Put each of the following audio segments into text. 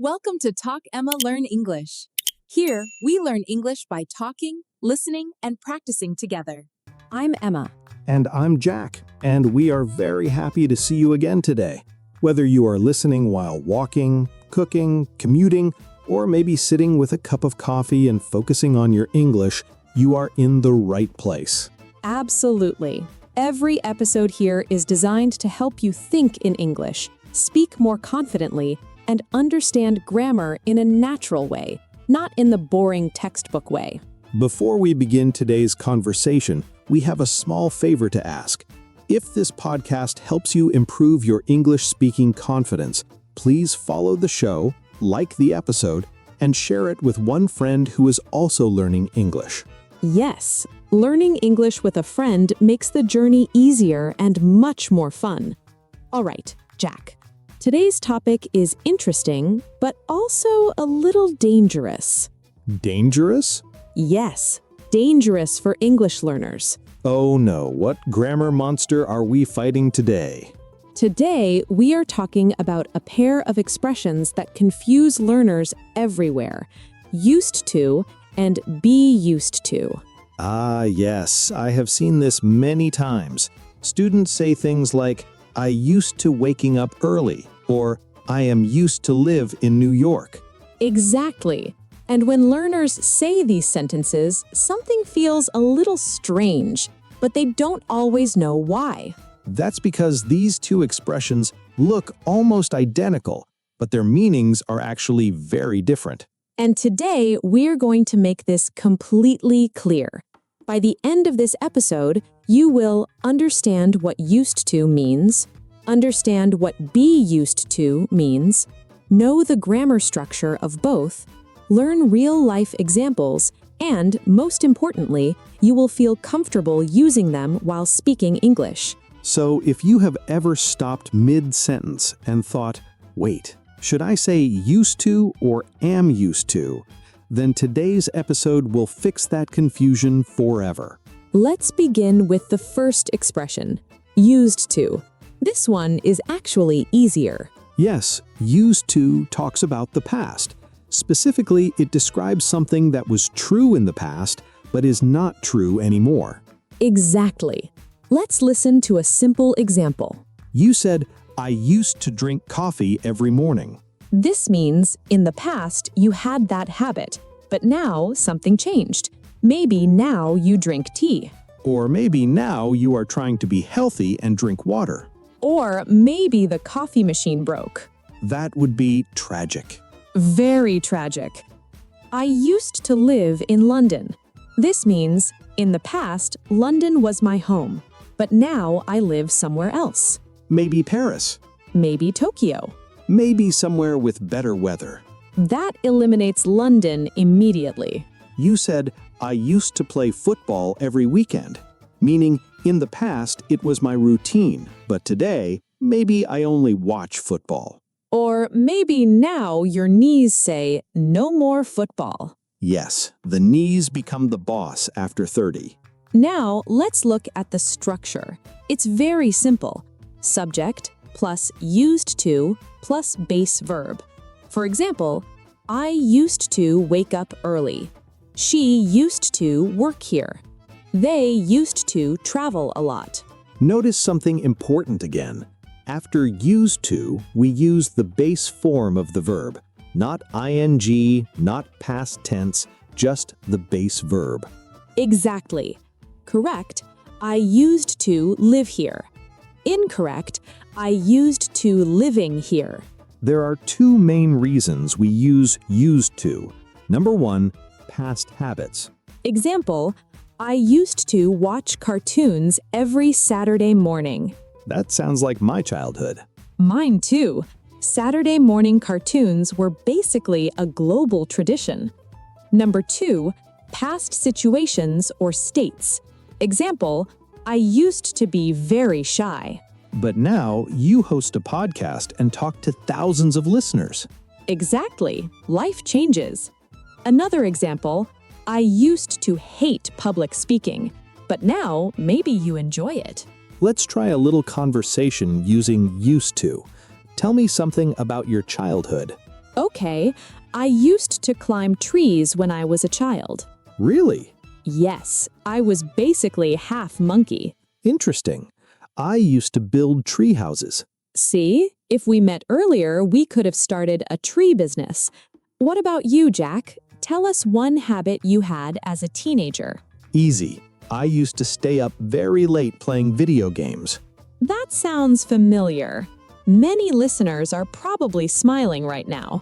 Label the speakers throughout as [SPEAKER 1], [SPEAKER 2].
[SPEAKER 1] Welcome to Talk Emma Learn English. Here, we learn English by talking, listening, and practicing together.
[SPEAKER 2] I'm Emma.
[SPEAKER 3] And I'm Jack, and we are very happy to see you again today. Whether you are listening while walking, cooking, commuting, or maybe sitting with a cup of coffee and focusing on your English, you are in the right place.
[SPEAKER 2] Absolutely. Every episode here is designed to help you think in English, speak more confidently, and understand grammar in a natural way, not in the boring textbook way.
[SPEAKER 3] Before we begin today's conversation, we have a small favor to ask. If this podcast helps you improve your English speaking confidence, please follow the show, like the episode, and share it with one friend who is also learning English.
[SPEAKER 2] Yes, learning English with a friend makes the journey easier and much more fun. All right, Jack. Today's topic is interesting, but also a little dangerous.
[SPEAKER 3] Dangerous?
[SPEAKER 2] Yes, dangerous for English learners.
[SPEAKER 3] Oh no, what grammar monster are we fighting today?
[SPEAKER 2] Today, we are talking about a pair of expressions that confuse learners everywhere. Used to and be used to.
[SPEAKER 3] Ah, yes, I have seen this many times. Students say things like, I used to waking up early, or I am used to live in New York.
[SPEAKER 2] Exactly. And when learners say these sentences, something feels a little strange, but they don't always know why.
[SPEAKER 3] That's because these two expressions look almost identical, but their meanings are actually very different.
[SPEAKER 2] And today, we're going to make this completely clear. By the end of this episode, you will understand what used to means, understand what be used to means, know the grammar structure of both, learn real-life examples, and, most importantly, you will feel comfortable using them while speaking English.
[SPEAKER 3] So if you have ever stopped mid-sentence and thought, wait, should I say used to or am used to? Then today's episode will fix that confusion forever.
[SPEAKER 2] Let's begin with the first expression, used to. This one is actually easier.
[SPEAKER 3] Yes, used to talks about the past. Specifically, it describes something that was true in the past, but is not true anymore.
[SPEAKER 2] Exactly. Let's listen to a simple example.
[SPEAKER 3] You said, I used to drink coffee every morning.
[SPEAKER 2] This means, in the past, you had that habit, but now something changed. Maybe now you drink tea.
[SPEAKER 3] Or maybe now you are trying to be healthy and drink water.
[SPEAKER 2] Or maybe the coffee machine broke.
[SPEAKER 3] That would be tragic.
[SPEAKER 2] Very tragic. I used to live in London. This means, in the past, London was my home, but now I live somewhere else.
[SPEAKER 3] Maybe Paris.
[SPEAKER 2] Maybe Tokyo.
[SPEAKER 3] Maybe somewhere with better weather.
[SPEAKER 2] That eliminates London immediately.
[SPEAKER 3] You said, I used to play football every weekend, meaning in the past it was my routine, but today, maybe I only watch football.
[SPEAKER 2] Or maybe now your knees say, no more football.
[SPEAKER 3] Yes, the knees become the boss after 30.
[SPEAKER 2] Now, let's look at the structure. It's very simple. Subject plus used to plus base verb. For example, I used to wake up early. She used to work here. They used to travel a lot.
[SPEAKER 3] Notice something important again. After used to, we use the base form of the verb, not ing, not past tense, just the base verb.
[SPEAKER 2] Exactly. Correct, I used to live here. Incorrect, I used to living here.
[SPEAKER 3] There are two main reasons we use used to. Number one, past habits.
[SPEAKER 2] Example, I used to watch cartoons every Saturday morning.
[SPEAKER 3] That sounds like my childhood.
[SPEAKER 2] Mine too. Saturday morning cartoons were basically a global tradition. Number two, past situations or states. Example, I used to be very shy.
[SPEAKER 3] But now you host a podcast and talk to thousands of listeners.
[SPEAKER 2] Exactly. Life changes. Another example, I used to hate public speaking, but now maybe you enjoy it.
[SPEAKER 3] Let's try a little conversation using used to. Tell me something about your childhood.
[SPEAKER 2] Okay, I used to climb trees when I was a child.
[SPEAKER 3] Really?
[SPEAKER 2] Yes, I was basically half monkey.
[SPEAKER 3] Interesting. I used to build tree houses.
[SPEAKER 2] See, if we met earlier, we could have started a tree business. What about you, Jack? Tell us one habit you had as a teenager.
[SPEAKER 3] Easy. I used to stay up very late playing video games.
[SPEAKER 2] That sounds familiar. Many listeners are probably smiling right now.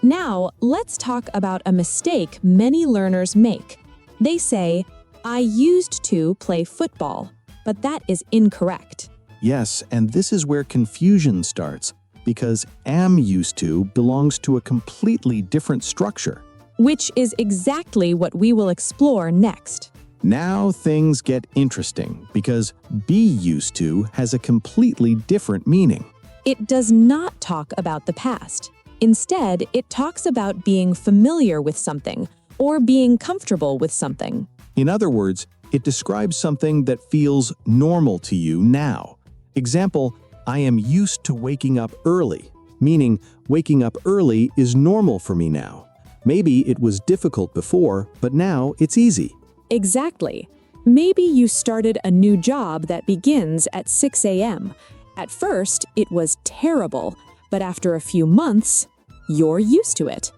[SPEAKER 2] Now, let's talk about a mistake many learners make. They say, I used to play football, but that is incorrect.
[SPEAKER 3] Yes, and this is where confusion starts, because am used to belongs to a completely different structure.
[SPEAKER 2] Which is exactly what we will explore next.
[SPEAKER 3] Now things get interesting, because be used to has a completely different meaning.
[SPEAKER 2] It does not talk about the past. Instead, it talks about being familiar with something or being comfortable with something.
[SPEAKER 3] In other words, it describes something that feels normal to you now. Example, I am used to waking up early, meaning waking up early is normal for me now. Maybe it was difficult before, but now it's easy.
[SPEAKER 2] Exactly. Maybe you started a new job that begins at 6 a.m. At first, it was terrible, but after a few months, you're used to it.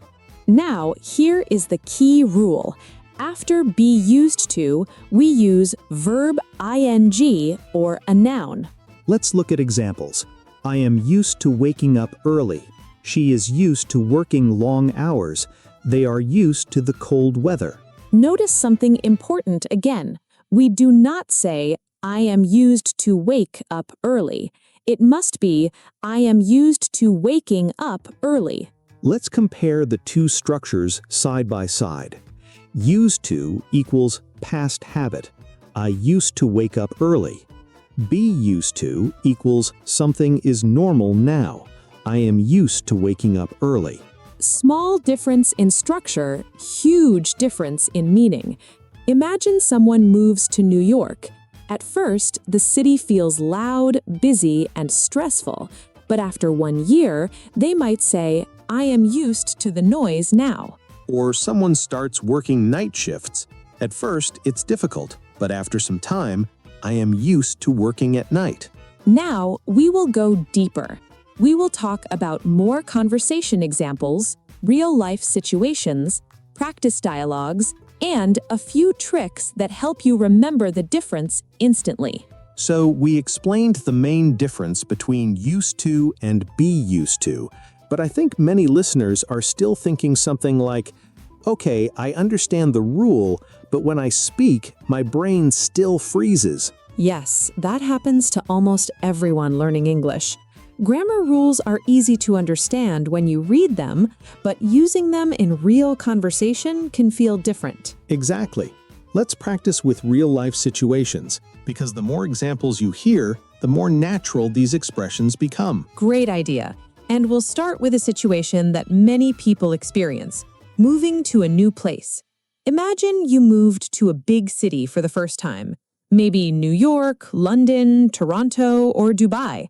[SPEAKER 2] Now, here is the key rule. After be used to, we use verb ing or a noun.
[SPEAKER 3] Let's look at examples. I am used to waking up early. She is used to working long hours. They are used to the cold weather.
[SPEAKER 2] Notice something important again. We do not say, I am used to wake up early. It must be, I am used to waking up early.
[SPEAKER 3] Let's compare the two structures side by side. Used to equals past habit. I used to wake up early. Be used to equals something is normal now. I am used to waking up early.
[SPEAKER 2] Small difference in structure, huge difference in meaning. Imagine someone moves to New York. At first, the city feels loud, busy, and stressful. But after 1 year, they might say, I am used to the noise now.
[SPEAKER 3] Or someone starts working night shifts. At first, it's difficult, but after some time, I am used to working at night.
[SPEAKER 2] Now, we will go deeper. We will talk about more conversation examples, real-life situations, practice dialogues, and a few tricks that help you remember the difference instantly.
[SPEAKER 3] So we explained the main difference between used to and be used to, but I think many listeners are still thinking something like, okay, I understand the rule, but when I speak, my brain still freezes.
[SPEAKER 2] Yes, that happens to almost everyone learning English. Grammar rules are easy to understand when you read them, but using them in real conversation can feel different.
[SPEAKER 3] Exactly. Let's practice with real-life situations, because the more examples you hear, the more natural these expressions become.
[SPEAKER 2] Great idea. And we'll start with a situation that many people experience, moving to a new place. Imagine you moved to a big city for the first time, maybe New York, London, Toronto, or Dubai.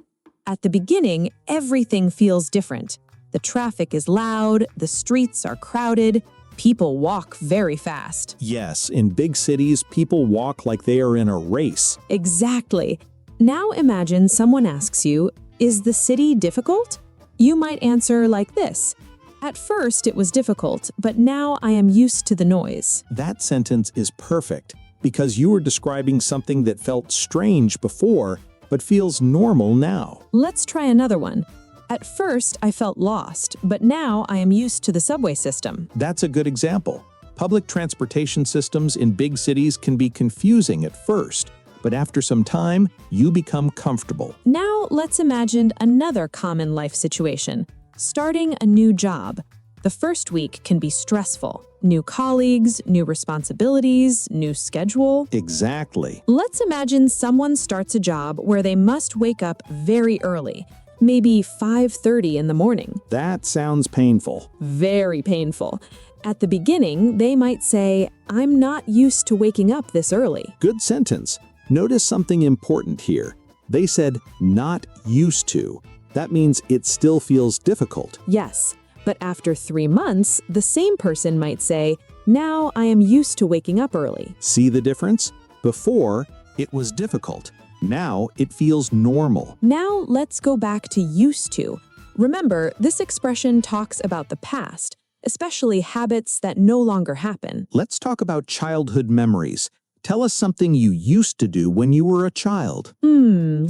[SPEAKER 2] At the beginning, everything feels different. The traffic is loud, the streets are crowded, people walk very fast.
[SPEAKER 3] Yes, in big cities, people walk like they are in a race.
[SPEAKER 2] Exactly. Now imagine someone asks you, is the city difficult? You might answer like this. At first, it was difficult, but now I am used to the noise.
[SPEAKER 3] That sentence is perfect, because you were describing something that felt strange before, but feels normal now.
[SPEAKER 2] Let's try another one. At first, I felt lost, but now I am used to the subway system.
[SPEAKER 3] That's a good example. Public transportation systems in big cities can be confusing at first, but after some time, you become comfortable.
[SPEAKER 2] Now, let's imagine another common life situation. Starting a new job. The first week can be stressful. New colleagues, new responsibilities, new schedule.
[SPEAKER 3] Exactly.
[SPEAKER 2] Let's imagine someone starts a job where they must wake up very early, maybe 5:30 in the morning.
[SPEAKER 3] That sounds painful.
[SPEAKER 2] Very painful. At the beginning, they might say, I'm not used to waking up this early.
[SPEAKER 3] Good sentence. Notice something important here. They said not used to. That means it still feels difficult.
[SPEAKER 2] Yes, But after 3 months, the same person might say, "Now I am used to waking up early."
[SPEAKER 3] See the difference? Before, it was difficult. Now, it feels normal.
[SPEAKER 2] Now let's go back to used to. Remember, this expression talks about the past, especially habits that no longer happen.
[SPEAKER 3] Let's talk about childhood memories. Tell us something you used to do when you were a child.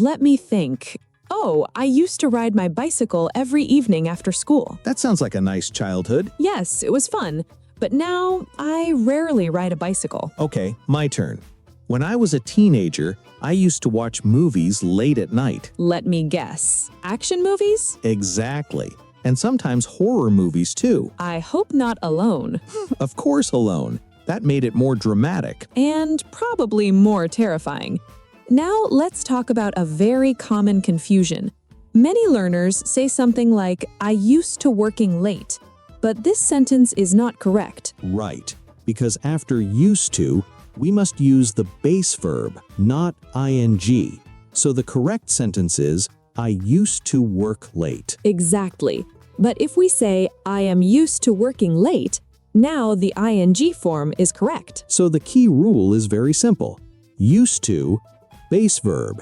[SPEAKER 2] Let me think. Oh, I used to ride my bicycle every evening after school.
[SPEAKER 3] That sounds like a nice childhood.
[SPEAKER 2] Yes, it was fun. But now I rarely ride a bicycle.
[SPEAKER 3] Okay, my turn. When I was a teenager, I used to watch movies late at night.
[SPEAKER 2] Let me guess. Action movies?
[SPEAKER 3] Exactly. And sometimes horror movies too.
[SPEAKER 2] I hope not alone.
[SPEAKER 3] Of course, alone. That made it more dramatic.
[SPEAKER 2] And probably more terrifying. Now let's talk about a very common confusion. Many learners say something like, "I used to working late." But this sentence is not correct.
[SPEAKER 3] Right. Because after used to, we must use the base verb, not ing. So the correct sentence is, I used to work late.
[SPEAKER 2] Exactly. But if we say, "I am used to working late," now the ing form is correct.
[SPEAKER 3] So the key rule is very simple. Used to, base verb.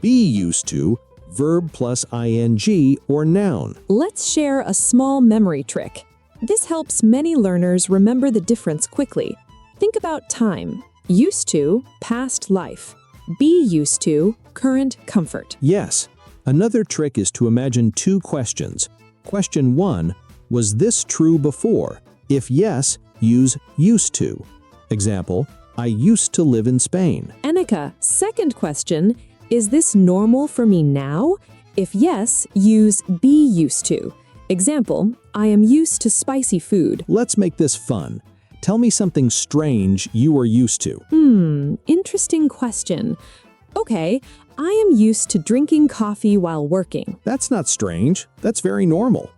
[SPEAKER 3] Be used to, verb plus ing or noun.
[SPEAKER 2] Let's share a small memory trick. This helps many learners remember the difference quickly. Think about time. Used to, past life. Be used to, current comfort.
[SPEAKER 3] Yes. Another trick is to imagine 2 questions. Question 1, was this true before? If yes, use used to. Example, I used to live in Spain.
[SPEAKER 2] Annika, second question, is this normal for me now? If yes, use be used to. Example, I am used to spicy food.
[SPEAKER 3] Let's make this fun. Tell me something strange you are used to.
[SPEAKER 2] Interesting question. Okay, I am used to drinking coffee while working.
[SPEAKER 3] That's not strange. That's very normal.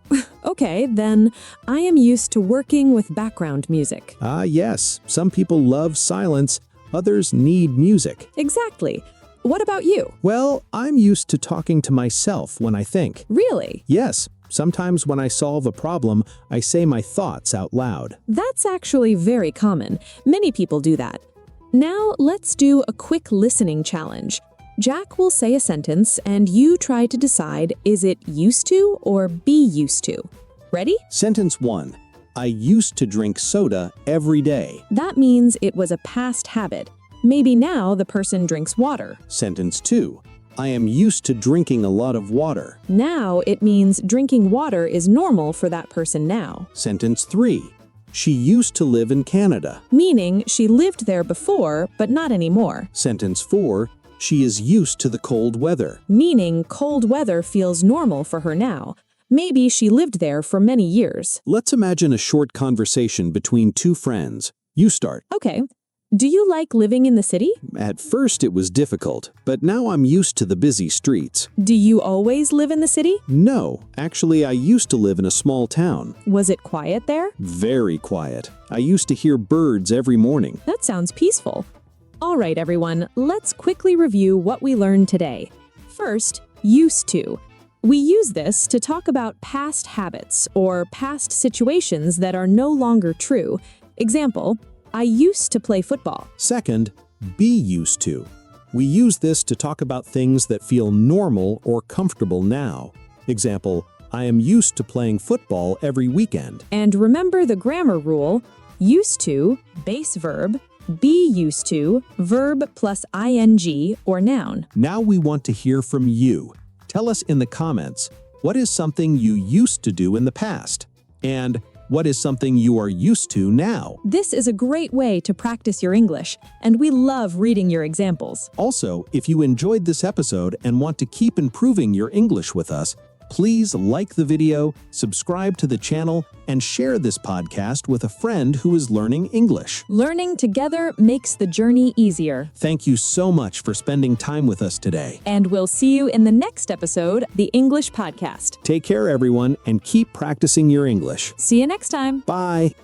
[SPEAKER 2] Okay, then I am used to working with background music.
[SPEAKER 3] Yes. Some people love silence. Others need music.
[SPEAKER 2] Exactly. What about you?
[SPEAKER 3] Well, I'm used to talking to myself when I think.
[SPEAKER 2] Really?
[SPEAKER 3] Yes. Sometimes when I solve a problem, I say my thoughts out loud.
[SPEAKER 2] That's actually very common. Many people do that. Now let's do a quick listening challenge. Jack will say a sentence and you try to decide, is it used to or be used to? Ready?
[SPEAKER 3] Sentence 1. I used to drink soda every day.
[SPEAKER 2] That means it was a past habit. Maybe now the person drinks water.
[SPEAKER 3] Sentence 2. I am used to drinking a lot of water.
[SPEAKER 2] Now it means drinking water is normal for that person now.
[SPEAKER 3] Sentence 3. She used to live in Canada.
[SPEAKER 2] Meaning she lived there before, but not anymore.
[SPEAKER 3] Sentence 4. She is used to the cold weather.
[SPEAKER 2] Meaning cold weather feels normal for her now. Maybe she lived there for many years.
[SPEAKER 3] Let's imagine a short conversation between 2 friends. You start.
[SPEAKER 2] Okay. Do you like living in the city?
[SPEAKER 3] At first it was difficult, but now I'm used to the busy streets.
[SPEAKER 2] Do you always live in the city?
[SPEAKER 3] No, actually I used to live in a small town.
[SPEAKER 2] Was it quiet there?
[SPEAKER 3] Very quiet. I used to hear birds every morning.
[SPEAKER 2] That sounds peaceful. All right, everyone, let's quickly review what we learned today. First, used to. We use this to talk about past habits or past situations that are no longer true. Example, I used to play football.
[SPEAKER 3] Second, be used to. We use this to talk about things that feel normal or comfortable now. Example, I am used to playing football every weekend.
[SPEAKER 2] And remember the grammar rule, used to, base verb, be used to, verb plus ing or noun.
[SPEAKER 3] Now we want to hear from you. Tell us in the comments, what is something you used to do in the past? And what is something you are used to now?
[SPEAKER 2] This is a great way to practice your English, and we love reading your examples.
[SPEAKER 3] Also, if you enjoyed this episode and want to keep improving your English with us, please like the video, subscribe to the channel, and share this podcast with a friend who is learning English.
[SPEAKER 2] Learning together makes the journey easier.
[SPEAKER 3] Thank you so much for spending time with us today.
[SPEAKER 2] And we'll see you in the next episode, The English Podcast.
[SPEAKER 3] Take care, everyone, and keep practicing your English.
[SPEAKER 2] See you next time.
[SPEAKER 3] Bye.